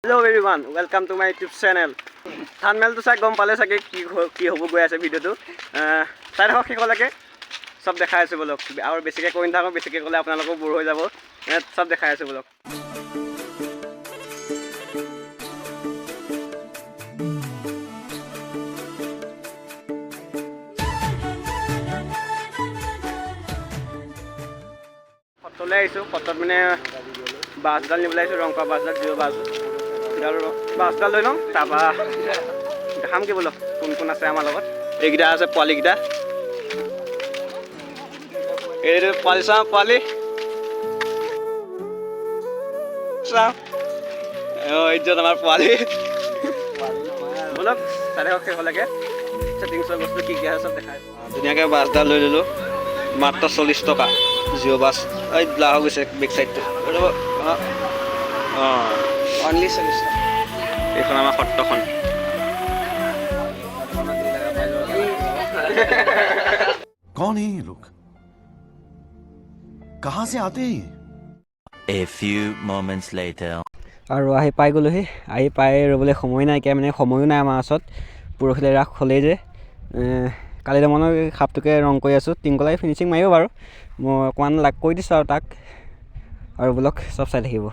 Hello everyone, welcome to my YouTube channel. Thumbnail to চাই গম পালে চাগে কি হ'ব গৈ আছে ভিডিওটো চাই থাকক শেষলৈকে সব দেখাই আছো বলক আৰু বেছিকৈ কৈ নাথাকো বেছিকৈ ক'লে আপোনালোকৰ বৰ হৈ যাব সব দেখাই আছো বলক ফটোলৈ আহিছোঁ ফটোত মানে বাছডাল নিবলৈ আহিছোঁ ৰংপা বাছডাল জিঅ' বাছ বাছডাল লৈ লওঁ তাৰপৰা দেখাম কি বলক কোন কোন আছে আমাৰ লগত এইকেইটা আছে পোৱালিকেইটা এইটো পোৱালি চাওঁ পোৱালি চাওঁ এইজন আমাৰ পোৱালি বলক চাই থাকক শেষলৈকে ছেটিংছৰ বস্তু কি কি আছে চব দেখাই ধুনীয়াকৈ বাছডাল লৈ ল'লোঁ মাত্ৰ 40 টকা জিঅ' বাছ এই ব্লা হৈ গৈছে বেক চাইডটো অনলি 40 টকা এইখন আমাৰ সত্ৰখন कौन है ये लोग कहां से आते हैं A few moments later. আৰু আহি পাই গ'লোহি আহি পাই ৰ'বলৈ সময় নাইকিয়া মানে সময়ো নাই আমাৰ ওচৰত পৰহিলৈ ৰাস হ'লেই যে কালিলৈ মনৰ সাপটোকে ৰং কৰি আছোঁ টিংকলাই ফিনিচিং মাৰিব বাৰু মই অকণমান লাগ কৰি দিছোঁ আৰু তাক আৰু ব্লগ চব চাই থাকিব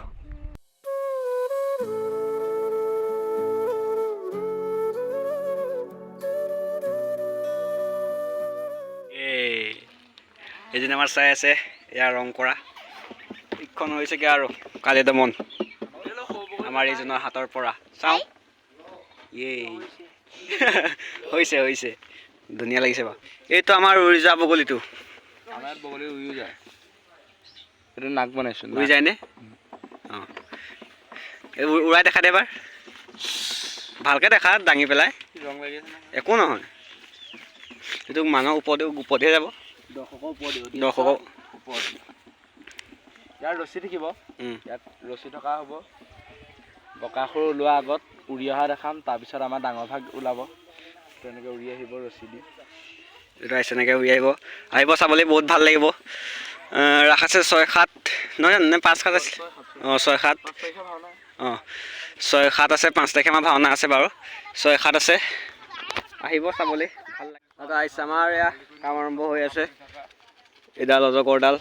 এইদিন আমাৰ চাই আছে ইয়াৰ ৰং কৰা ইখন হৈছেগৈ আৰু কালি দমন আমাৰ এইজনৰ হাতৰ পৰা চাওঁ হৈছে হৈছে ধুনীয়া লাগিছে বাৰু এইটো আমাৰ উৰি যোৱা বগলীটো আমাৰ বগলী উৰি যায় এইটো নাক বনাইছোঁ উৰি যায়নে অঁ এই উৰাই দেখা দে এবাৰ ভালকৈ দেখা দাঙি পেলাই ৰং লাগি আছে একো নহয় এইটো মানুহৰ ওপৰতহে যাব দৰ্শকৰ ওপৰত দৰ্শকৰ ওপৰত ইয়াত ৰছী থাকিব ইয়াত ৰছী থকা হ'ব বকাসুৰ ওলোৱা আগত উৰি অহা দেখাম তাৰপিছত আমাৰ ডাঙৰ ভাগ ওলাব তেনেকৈ উৰি আহিব ৰছী দি এইটো আহিছে এনেকৈ উৰি আহিব চাবলৈ বহুত ভাল লাগিব ৰাস আছে 6-7 নহয় নে 5-7 আছে অঁ 6-7 অঁ 6-7 আছে 5 তাৰিখে আমাৰ ভাওনা আছে বাৰু 6-7 আছে আহিব চাবলৈ ভাল লাগে দাদা আহিছে আমাৰ এয়া কাম আৰম্ভ হৈ আছে এইডাল অজগৰডাল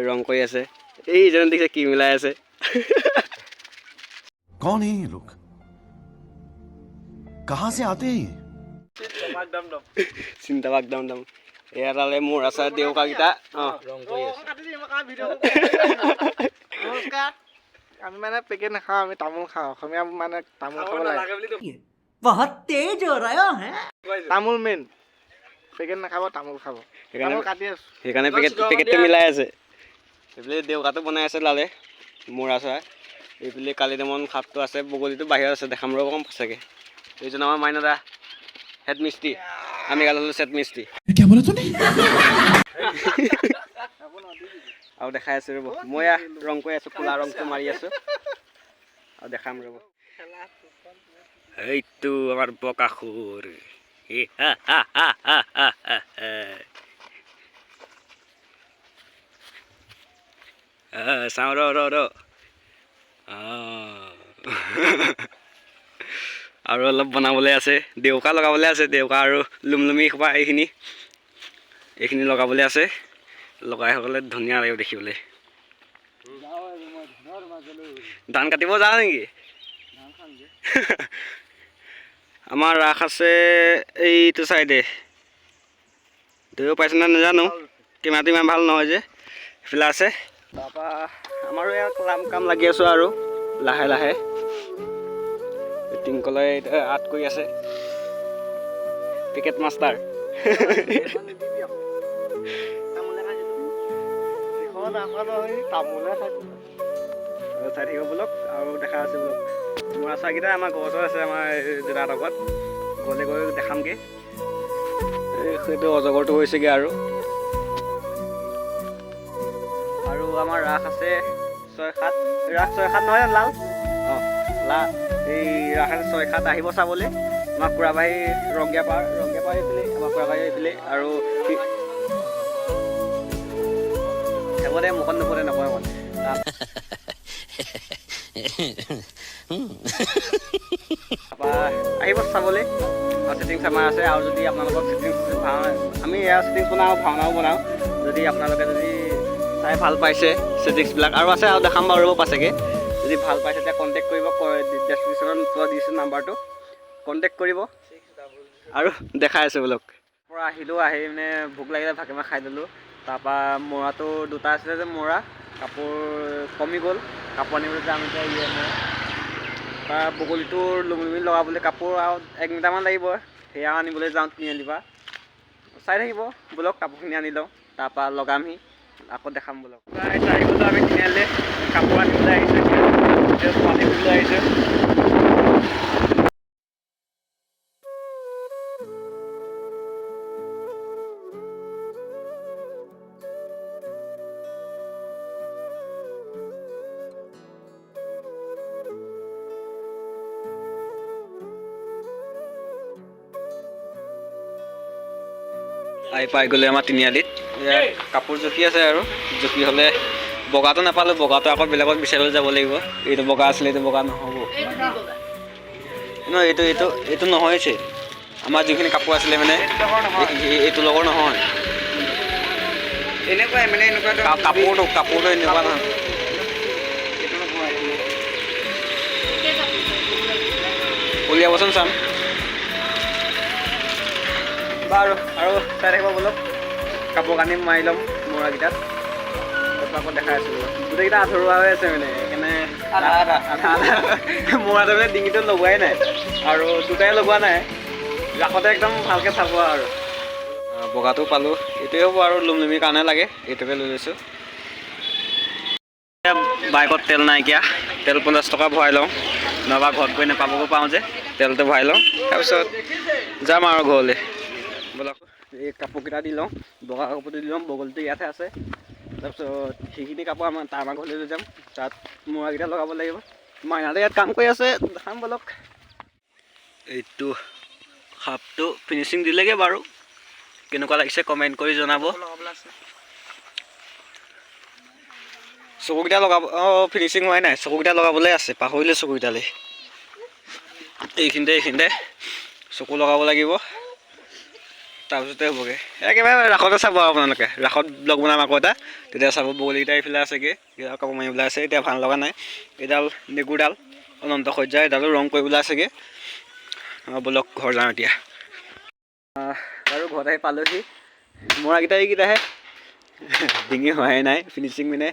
ৰং কৰি আছে এইজন দেখিছে কি মিলাই আছে कौन है ये लोग कहां से आते हैं চিন্তাবাক দম দম এয়াডালে মোৰ আছে দেউকাকেইটা অঁ ৰং কৰি আছে আমি মানে পেকেট নাখাওঁ আমি তামোল খাওঁ অসমীয়া মানে তামোল খাব লাগে बहुत तेज हो रहा है তামোল মেইন পেকেট নাখাব তামোল খাব তামোল কাটি আছো সেইকাৰণে পেকেটটো মিলাই আছে এইফালে দেউকাটো বনাই আছে লালে মূৰা চৰাই এইফালে কালি দমন সাপটো আছে বগলীটো বাহিৰত আছে দেখাম ৰ'ব কম চাগে এইজন আমাৰ মাইনদা হেড মিস্ত্ৰী আমি গাল হ'লোঁ চেট মিস্ত্ৰী আৰু দেখাই আছোঁ ৰ'ব মই ৰং কৰি আছোঁ ক'লা ৰংটো মাৰি আছোঁ আৰু দেখাম ৰ'ব এইটো আমাৰ বকাসুৰ চাওঁ ৰ আৰু অলপ বনাবলৈ আছে দেউকা লগাবলৈ আছে দেউকা আৰু লুমলুমি খোপা এইখিনি লগাবলৈ আছে লগাই সকলে ধুনীয়া লাগিব দেখিবলৈ ধান কাটিব যাওঁ নেকি আমাৰ ৰাস আছে এইটো চাইডে ধৰিব পাইছেনে নাজানো কেমেৰাটো ইমান ভাল নহয় যে সেইফালে আছে তাৰপৰা আমাৰো এয়া কাম লাগি আছোঁ আৰু লাহে লাহে টিংকলে আৰ্ট কৰি আছে ক্ৰিকেট মাষ্টাৰ চাই থাকিব ব্লগ আৰু দেখা আছে ব্লগ মৰা চৰাইকেইটা আমাৰ ঘৰ ওচৰত আছে আমাৰ দেউতাৰ লগত গ'লে গৈ দেখামগৈ সেইটো অজগৰটো হৈছেগৈ আৰু আমাৰ ৰাস আছে 6-7 ৰাস 6-7 নহয় লাল অঁ এই ৰাস আছে 6-7 আহিব চাবলৈ আমাৰ খুৰাবাৰী ৰংগীয়া পাৰ এইফালে আমাৰ খুৰাবাৰী এইফালে আৰু হ'ব দে মুখত নপৰে নকয় তাৰপৰা আহিব চাবলৈ ছেটিংছ আমাৰ আছে আৰু যদি আপোনালোকক ছেটিংছ ভাওনা আমি এয়া ছেটিংছ বনাওঁ ভাওনাও বনাওঁ যদি আপোনালোকে যদি চাই ভাল পাইছে ছেটিংছবিলাক আৰু আছে আৰু দেখাম বাৰু পাছেগৈ যদি ভাল পাইছে তেতিয়া কণ্টেক্ট কৰিব ডেছক্ৰিপশ্যনত তলত দিছোঁ নাম্বাৰটো কণ্টেক্ট কৰিব আৰু দেখাই আছোঁ বোলক পৰা আহিলোঁ আহি মানে ভোক লাগিলে ভাগিমা খাই দিলোঁ তাৰপৰা মৰাটো দুটা আছিলে যে মৰা কাপোৰ কমি গ'ল কাপোৰ আনিবলৈ যাম এতিয়া তাৰ বগলীটোৰ লুমলুমি লগাবলৈ কাপোৰ আৰু 1 মিটাৰমান লাগিব সেয়া আনিবলৈ যাওঁ তিনিআলিৰপৰা চাই থাকিব বোলক কাপোৰখিনি আনি লওঁ তাৰপৰা লগামহি আকৌ দেখাম বোলক প্ৰায় 4 বজাত আমি তিনিআলিলৈ কাপোৰ আনিবলৈ আহিছোঁ পানী ফুৰিবলৈ আহিছোঁ আহি পাই গ'লে আমাৰ তিনিআলিত কাপোৰ জুকি আছে আৰু জুকি হ'লে বগাটো নাপালোঁ বগাটো আকৌ বেলেগত বিচাৰিবলৈ যাব লাগিব এইটো বগা আছিলে এইটো বগা নহ'ব নহয় এইটো নহয়ছে আমাৰ যিখিনি কাপোৰ আছিলে মানে এইটো লগৰ নহয় এনেকুৱাই মানে এনেকুৱা কাপোৰটো এনেকুৱা নহয় উলিয়াবচোন চাম বাৰু আৰু চাই থাকিব বোলক কাপোৰ কানি মাৰি ল'ম মৰাকেইটাত তাৰপৰা আকৌ দেখাই আছোঁ গোটেইকেইটা আধৰুৱা হৈ আছে মানে সেইকাৰণে আধা মৰাটো মানে ডিঙিটো লগোৱাই নাই আৰু দুটাই লগোৱা নাই ৰাসতে একদম ভালকৈ চাব আৰু বগাটো পালোঁ এইটোৱে হ'ব আৰু লুমলুমিৰ কাৰণে লাগে এইটোকে লৈ লৈছোঁ বাইকত তেল নাইকিয়া তেল 50 টকা ভৰাই লওঁ নহবা ঘৰত গৈ নাপাবগৈ পাওঁ যে তেলটো ভৰাই লওঁ তাৰপিছত যাম আৰু ঘৰলৈ বোলক এই কাপোৰকেইটা দি লওঁ বগা কাপোৰটো দি লওঁ বগলীটো ইয়াতে আছে তাৰপিছত সেইখিনি কাপোৰ আমাৰ ঘৰলৈ লৈ যাম তাত মৰাকেইটা লগাব লাগিব মাইনাতে ইয়াত কাম কৰি আছে দেখাম বোলক এইটো সাপটো ফিনিচিং দিলেগৈ বাৰু কেনেকুৱা লাগিছে কমেণ্ট কৰি জনাব চকুকেইটা লগাব ফিনিচিং হোৱাই নাই চকুকেইটা লগাবলৈ আছে পাহৰিলে চকুকেইটালৈ এইখিনিতে চকু লগাব লাগিব তাৰপিছতে হ'বগৈ একেবাৰে ৰাসতে চাব আৰু আপোনালোকে ৰাসত ব্লগ বনাম আকৌ এটা তেতিয়া চাব বগলীকেইটা এইফালে আছেগৈ এইডাল কাপোৰ মাৰিবলৈ আছে এতিয়া ভাল লগা নাই এইডাল নেগুৰডাল অনন্ত সজ্জা এইডালো ৰং কৰিবলৈ আছেগৈ বোলক ঘৰ যাওঁ এতিয়া আৰু ঘৰত আহি পালোহি মৰাকেইটা এইকেইটাহে ডিঙি হোৱাই নাই ফিনিচিং মানে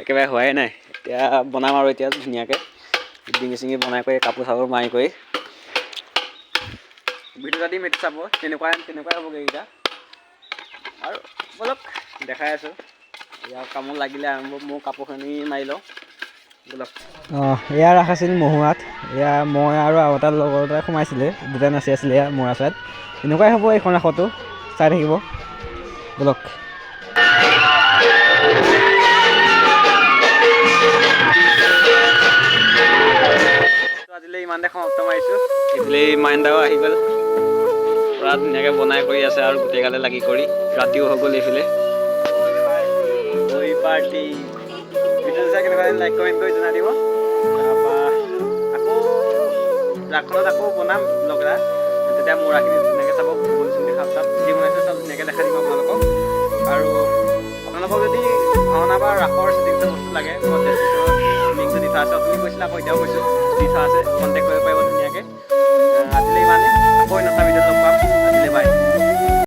একেবাৰে হোৱাই নাই এতিয়া বনাম আৰু এতিয়া ধুনীয়াকৈ ডিঙি চিঙি বনাই কৰি কাপোৰ চাপোৰ মাৰি কৰি ভিডিঅ'টা দিম এইটো চাব তেনেকুৱাই হ'বগৈ এইকেইটা আৰু বোলক দেখাই আছোঁ ইয়াৰ কামত লাগিলে আৰম্ভ মোৰ কাপোৰখিনি মাৰি লওঁ বোলক এয়া ৰাস আছিল মহুৱাত এয়া মই আৰু এটা লগৰ এটাই সোমাইছিলে দুটা নাচি আছিলে এয়া মৰা চাইত এনেকুৱাই হ'ব এইখন ৰাসতো চাই থাকিব বোলক আজিলৈ ইমানতে সমাপ্ত মাৰিছোঁ এইফালে মাইণ্ডাও আহি গ'ল পূৰা ধুনীয়াকৈ বনাই কৰি আছে আৰু গোটেই গালে লাগি কৰি ৰাতিও হৈ গ'ল এইফালে পাৰ্টি ভিডিঅ' চাই কেনেকুৱা লাইক কমেণ্ট কৰি জনাই দিব তাৰপৰা আকৌ ৰাসখনত আকৌ বনাম লগৰা তেতিয়া মৰাখিনি ধুনীয়াকৈ চাব ভূগোল চুলি খাপ চাপ যি বনাইছোঁ চব ধুনীয়াকৈ দেখাই দিম আপোনালোকক আৰু আপোনালোকক যদি ভাওনা বা ৰাসৰ ছেটিংছৰ বস্তু লাগে মই ডেছক্ৰিপশ্যনত লিংকটো দি থোৱা আছে আপুনি কৈছিলে আকৌ এতিয়াও কৈছোঁ দি থোৱা আছে কণ্টেক্ট কৰিব পাৰিব